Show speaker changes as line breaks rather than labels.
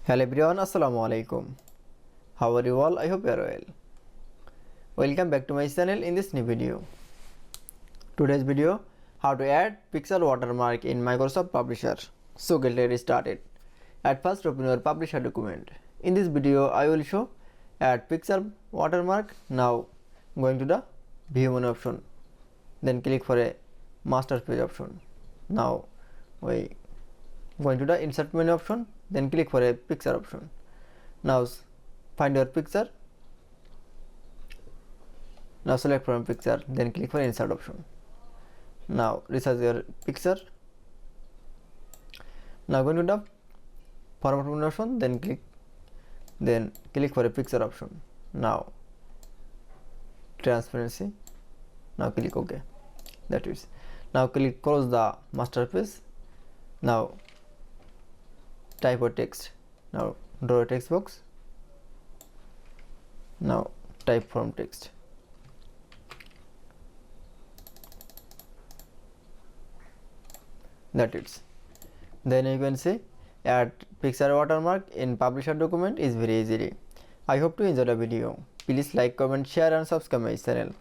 Hello everyone, assalamu alaikum. How are you all? I hope you are well. Welcome back to my channel in this new video. Today's video, how to add pixel watermark in Microsoft Publisher. So get ready started. At first open your Publisher document. In this video I will show add pixel watermark. Now going to the view menu option. Then click for a master page option. Now we going to the insert menu option. Then click for a picture option. Now find your picture. Now select from picture, then click for insert option. Now resize your picture. Now go to the format menu option, then click for a picture option. Now transparency. Now click OK. That is. Now click close the master page. Now type a text. Now draw a text box. Now type from text. That is. Then you can say add pixel watermark in publisher document is very easily. I hope to enjoy the video. Please like, comment, share and subscribe my channel.